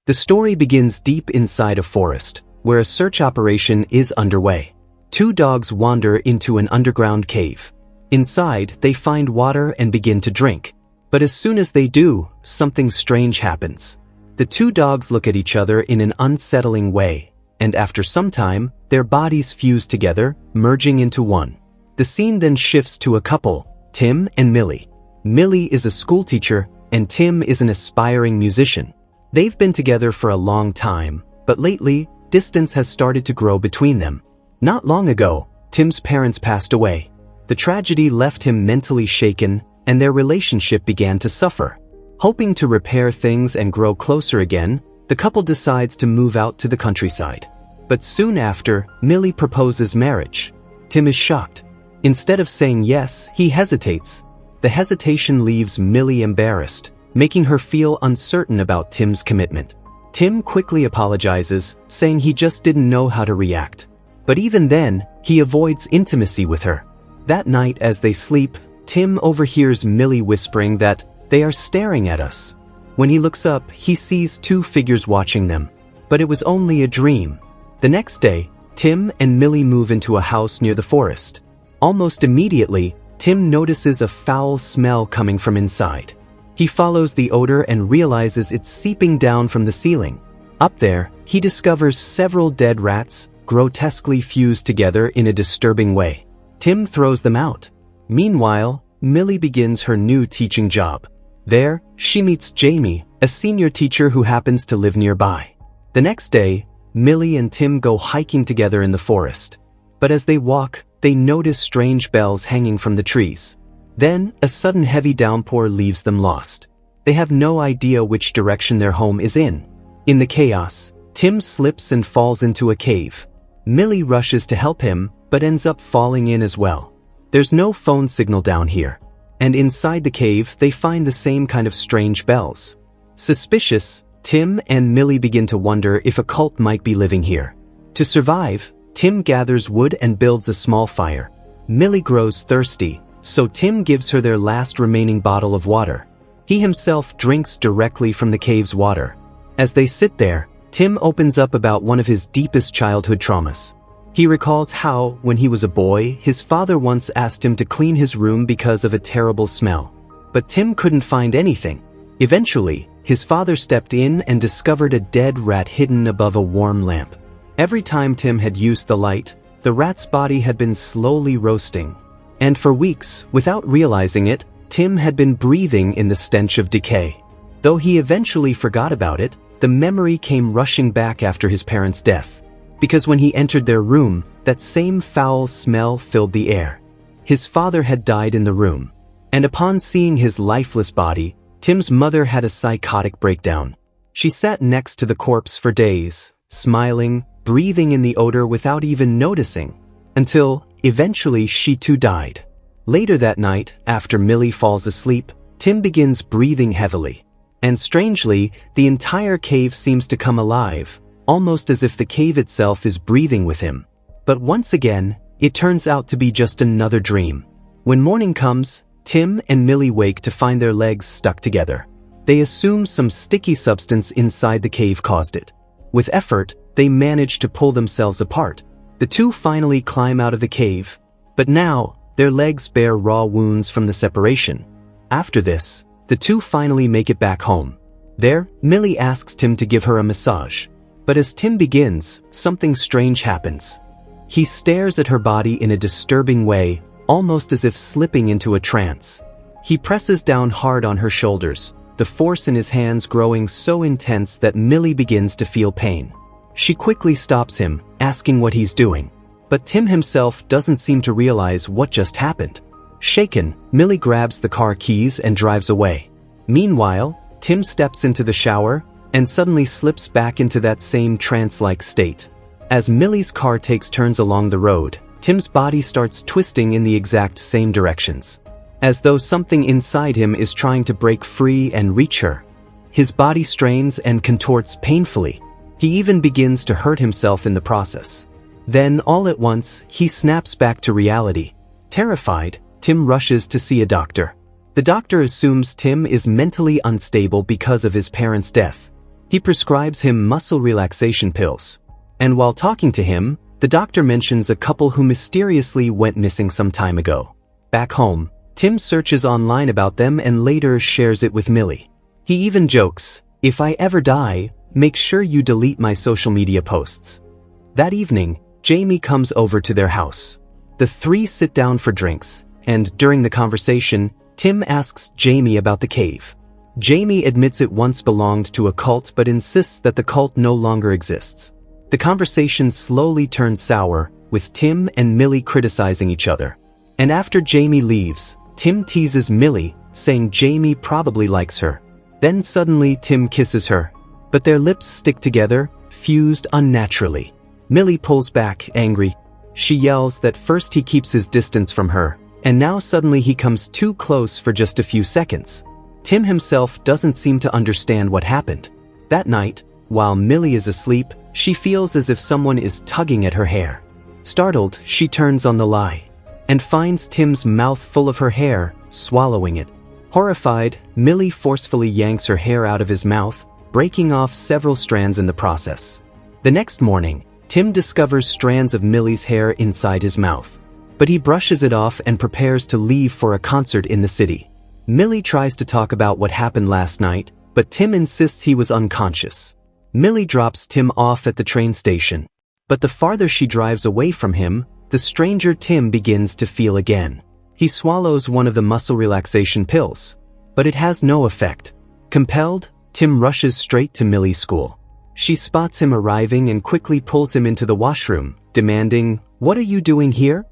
The story begins deep inside a forest, where a search operation is underway. Two dogs wander into an underground cave. Inside, they find water and begin to drink. But as soon as they do, something strange happens. The two dogs look at each other in an unsettling way, and after some time, their bodies fuse together, merging into one. The scene then shifts to a couple, Tim and Millie. Millie is a schoolteacher, and Tim is an aspiring musician. They've been together for a long time, but lately, distance has started to grow between them. Not long ago, Tim's parents passed away. The tragedy left him mentally shaken, and their relationship began to suffer. Hoping to repair things and grow closer again, the couple decides to move out to the countryside. But soon after, Millie proposes marriage. Tim is shocked. Instead of saying yes, he hesitates. The hesitation leaves Millie embarrassed, making her feel uncertain about Tim's commitment. Tim quickly apologizes, saying he just didn't know how to react. But even then, he avoids intimacy with her. That night as they sleep, Tim overhears Millie whispering that they are staring at us. When he looks up, he sees two figures watching them. But it was only a dream. The next day, Tim and Millie move into a house near the forest. Almost immediately, Tim notices a foul smell coming from inside. He follows the odor and realizes it's seeping down from the ceiling. Up there, he discovers several dead rats, grotesquely fused together in a disturbing way. Tim throws them out. Meanwhile, Millie begins her new teaching job. There, she meets Jamie, a senior teacher who happens to live nearby. The next day, Millie and Tim go hiking together in the forest. But as they walk, they notice strange bells hanging from the trees. Then, a sudden heavy downpour leaves them lost. They have no idea which direction their home is in. In the chaos, Tim slips and falls into a cave. Millie rushes to help him, but ends up falling in as well. There's no phone signal down here. And inside the cave, they find the same kind of strange bells. Suspicious, Tim and Millie begin to wonder if a cult might be living here. To survive, Tim gathers wood and builds a small fire. Millie grows thirsty, so Tim gives her their last remaining bottle of water. He himself drinks directly from the cave's water. As they sit there, Tim opens up about one of his deepest childhood traumas. He recalls how, when he was a boy, his father once asked him to clean his room because of a terrible smell. But Tim couldn't find anything. Eventually, his father stepped in and discovered a dead rat hidden above a warm lamp. Every time Tim had used the light, the rat's body had been slowly roasting. And for weeks, without realizing it, Tim had been breathing in the stench of decay. Though he eventually forgot about it, the memory came rushing back after his parents' death. Because when he entered their room, that same foul smell filled the air. His father had died in the room. And upon seeing his lifeless body, Tim's mother had a psychotic breakdown. She sat next to the corpse for days, smiling, breathing in the odor without even noticing, until, eventually, she too died. Later that night, after Millie falls asleep, Tim begins breathing heavily. And strangely, the entire cave seems to come alive, almost as if the cave itself is breathing with him. But once again, it turns out to be just another dream. When morning comes, Tim and Millie wake to find their legs stuck together. They assume some sticky substance inside the cave caused it. With effort, they manage to pull themselves apart. The two finally climb out of the cave, but now, their legs bear raw wounds from the separation. After this, the two finally make it back home. There, Millie asks Tim to give her a massage. But as Tim begins, something strange happens. He stares at her body in a disturbing way, almost as if slipping into a trance. He presses down hard on her shoulders, the force in his hands growing so intense that Millie begins to feel pain. She quickly stops him, asking what he's doing. But Tim himself doesn't seem to realize what just happened. Shaken, Millie grabs the car keys and drives away. Meanwhile, Tim steps into the shower and suddenly slips back into that same trance-like state. As Millie's car takes turns along the road, Tim's body starts twisting in the exact same directions. As though something inside him is trying to break free and reach her. His body strains and contorts painfully. He even begins to hurt himself in the process. Then, all at once, he snaps back to reality. Terrified, Tim rushes to see a doctor. The doctor assumes Tim is mentally unstable because of his parents' death. He prescribes him muscle relaxation pills. And while talking to him, the doctor mentions a couple who mysteriously went missing some time ago. Back home, Tim searches online about them and later shares it with Millie. He even jokes, "If I ever die, make sure you delete my social media posts." That evening, Jamie comes over to their house. The three sit down for drinks, and during the conversation, Tim asks Jamie about the cave. Jamie admits it once belonged to a cult but insists that the cult no longer exists. The conversation slowly turns sour, with Tim and Millie criticizing each other. And after Jamie leaves, Tim teases Millie, saying Jamie probably likes her. Then suddenly Tim kisses her. But their lips stick together, fused unnaturally. Millie pulls back, angry. She yells that first he keeps his distance from her, and now suddenly he comes too close for just a few seconds. Tim himself doesn't seem to understand what happened. That night, while Millie is asleep, she feels as if someone is tugging at her hair. Startled, she turns on the lie, and finds Tim's mouth full of her hair, swallowing it. Horrified, Millie forcefully yanks her hair out of his mouth, breaking off several strands in the process. The next morning, Tim discovers strands of Millie's hair inside his mouth. But he brushes it off and prepares to leave for a concert in the city. Millie tries to talk about what happened last night, but Tim insists he was unconscious. Millie drops Tim off at the train station. But the farther she drives away from him, the stranger Tim begins to feel again. He swallows one of the muscle relaxation pills. But it has no effect. Compelled, Tim rushes straight to Millie's school. She spots him arriving and quickly pulls him into the washroom, demanding, "What are you doing here?"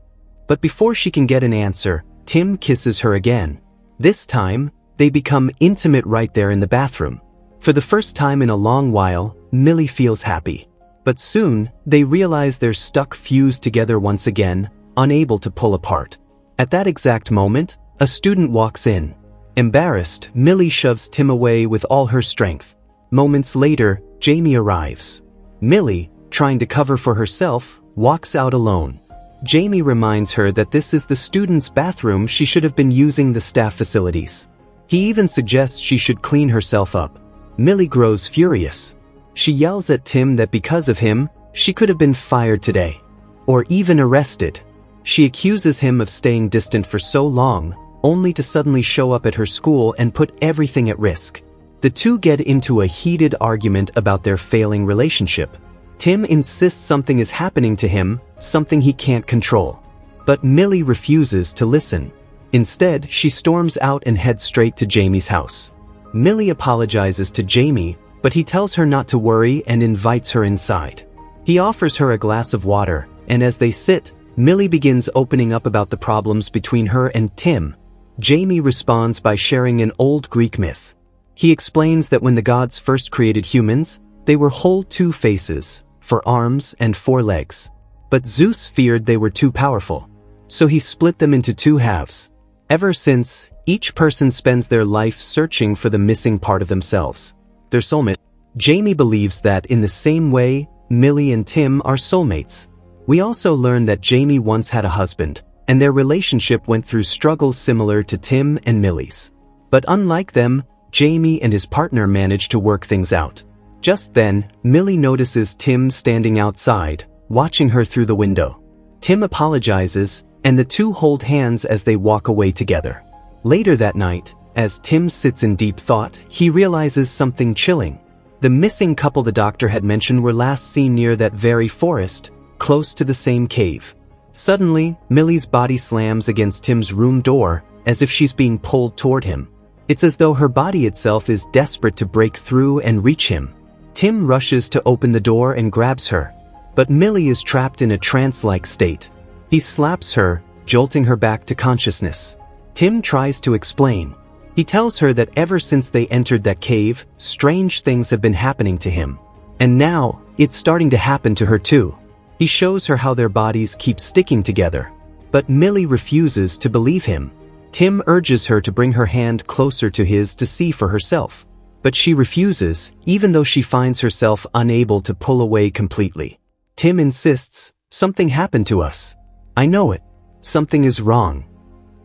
But before she can get an answer, Tim kisses her again. This time, they become intimate right there in the bathroom. For the first time in a long while, Millie feels happy. But soon, they realize they're stuck fused together once again, unable to pull apart. At that exact moment, a student walks in. Embarrassed, Millie shoves Tim away with all her strength. Moments later, Jamie arrives. Millie, trying to cover for herself, walks out alone. Jamie reminds her that this is the student's bathroom, she should have been using the staff facilities. He even suggests she should clean herself up. Millie grows furious. She yells at Tim that because of him, she could have been fired today. Or even arrested. She accuses him of staying distant for so long, only to suddenly show up at her school and put everything at risk. The two get into a heated argument about their failing relationship. Tim insists something is happening to him, something he can't control. But Millie refuses to listen. Instead, she storms out and heads straight to Jamie's house. Millie apologizes to Jamie, but he tells her not to worry and invites her inside. He offers her a glass of water, and as they sit, Millie begins opening up about the problems between her and Tim. Jamie responds by sharing an old Greek myth. He explains that when the gods first created humans, they were whole 2 faces, 4 arms and 4 legs. But Zeus feared they were too powerful. So he split them into 2 halves. Ever since, each person spends their life searching for the missing part of themselves, their soulmate. Jamie believes that in the same way, Millie and Tim are soulmates. We also learn that Jamie once had a husband, and their relationship went through struggles similar to Tim and Millie's. But unlike them, Jamie and his partner managed to work things out. Just then, Millie notices Tim standing outside, watching her through the window. Tim apologizes, and the two hold hands as they walk away together. Later that night, as Tim sits in deep thought, he realizes something chilling. The missing couple the doctor had mentioned were last seen near that very forest, close to the same cave. Suddenly, Millie's body slams against Tim's room door, as if she's being pulled toward him. It's as though her body itself is desperate to break through and reach him. Tim rushes to open the door and grabs her. But Millie is trapped in a trance-like state. He slaps her, jolting her back to consciousness. Tim tries to explain. He tells her that ever since they entered that cave, strange things have been happening to him. And now, it's starting to happen to her too. He shows her how their bodies keep sticking together. But Millie refuses to believe him. Tim urges her to bring her hand closer to his to see for herself. But she refuses, even though she finds herself unable to pull away completely. Tim insists, "Something happened to us. I know it. Something is wrong."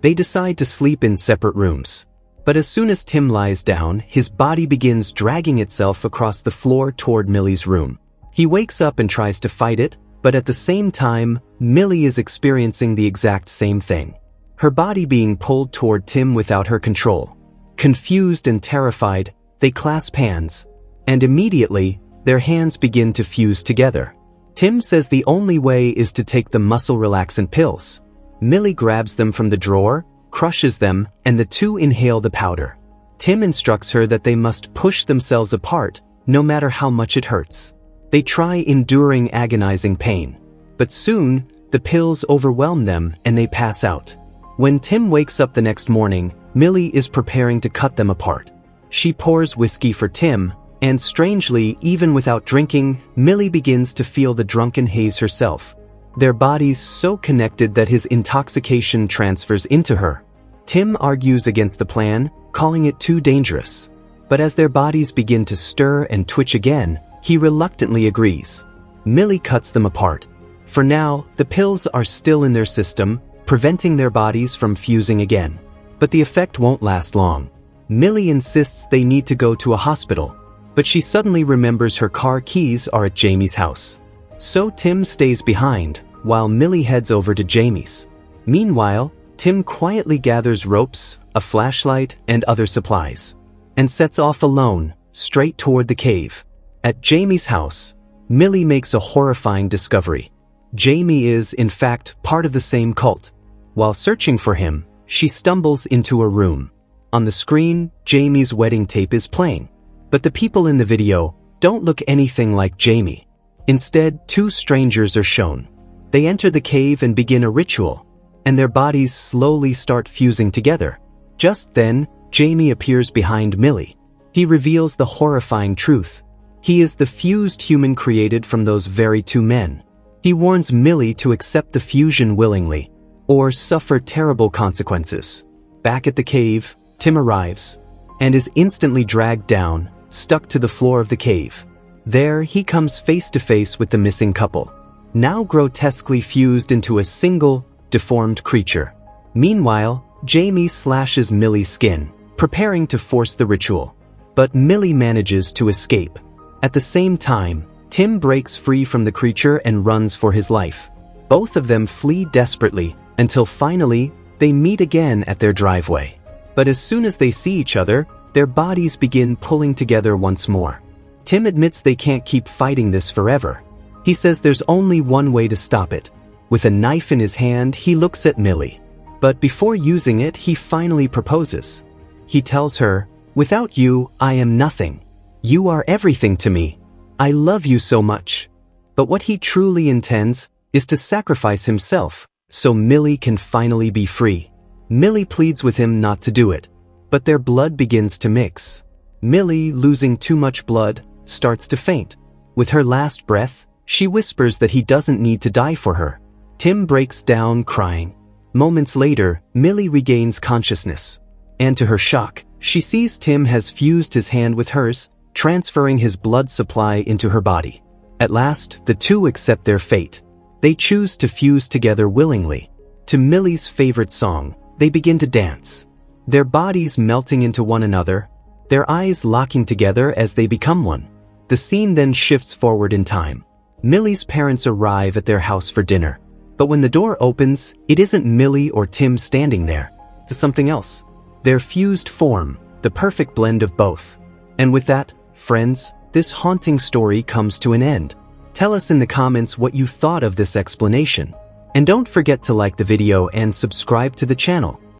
They decide to sleep in separate rooms. But as soon as Tim lies down, his body begins dragging itself across the floor toward Millie's room. He wakes up and tries to fight it, but at the same time, Millie is experiencing the exact same thing. Her body being pulled toward Tim without her control. Confused and terrified, they clasp hands. And immediately, their hands begin to fuse together. Tim says the only way is to take the muscle relaxant pills. Millie grabs them from the drawer, crushes them, and the two inhale the powder. Tim instructs her that they must push themselves apart, no matter how much it hurts. They try enduring agonizing pain. But soon, the pills overwhelm them and they pass out. When Tim wakes up the next morning, Millie is preparing to cut them apart. She pours whiskey for Tim, and strangely, even without drinking, Millie begins to feel the drunken haze herself. Their bodies so connected that his intoxication transfers into her. Tim argues against the plan, calling it too dangerous. But as their bodies begin to stir and twitch again, he reluctantly agrees. Millie cuts them apart. For now, the pills are still in their system, preventing their bodies from fusing again. But the effect won't last long. Millie insists they need to go to a hospital, but she suddenly remembers her car keys are at Jamie's house. So Tim stays behind, while Millie heads over to Jamie's. Meanwhile, Tim quietly gathers ropes, a flashlight, and other supplies, and sets off alone, straight toward the cave. At Jamie's house, Millie makes a horrifying discovery. Jamie is, in fact, part of the same cult. While searching for him, she stumbles into a room. On the screen, Jamie's wedding tape is playing. But the people in the video don't look anything like Jamie. Instead, two strangers are shown. They enter the cave and begin a ritual, and their bodies slowly start fusing together. Just then, Jamie appears behind Millie. He reveals the horrifying truth. He is the fused human created from those very two men. He warns Millie to accept the fusion willingly, or suffer terrible consequences. Back at the cave, Tim arrives, and is instantly dragged down, stuck to the floor of the cave. There, he comes face to face with the missing couple, now grotesquely fused into a single, deformed creature. Meanwhile, Jamie slashes Millie's skin, preparing to force the ritual. But Millie manages to escape. At the same time, Tim breaks free from the creature and runs for his life. Both of them flee desperately, until finally, they meet again at their driveway. But as soon as they see each other, their bodies begin pulling together once more. Tim admits they can't keep fighting this forever. He says there's only one way to stop it. With a knife in his hand, he looks at Millie. But before using it, he finally proposes. He tells her, "Without you, I am nothing. You are everything to me. I love you so much." But what he truly intends is to sacrifice himself, so Millie can finally be free. Millie pleads with him not to do it, but their blood begins to mix. Millie, losing too much blood, starts to faint. With her last breath, she whispers that he doesn't need to die for her. Tim breaks down crying. Moments later, Millie regains consciousness. And to her shock, she sees Tim has fused his hand with hers, transferring his blood supply into her body. At last, the two accept their fate. They choose to fuse together willingly. To Millie's favorite song, they begin to dance. Their bodies melting into one another, their eyes locking together as they become one. The scene then shifts forward in time. Millie's parents arrive at their house for dinner. But when the door opens, it isn't Millie or Tim standing there. It's something else. Their fused form, the perfect blend of both. And with that, friends, this haunting story comes to an end. Tell us in the comments what you thought of this explanation. And don't forget to like the video and subscribe to the channel.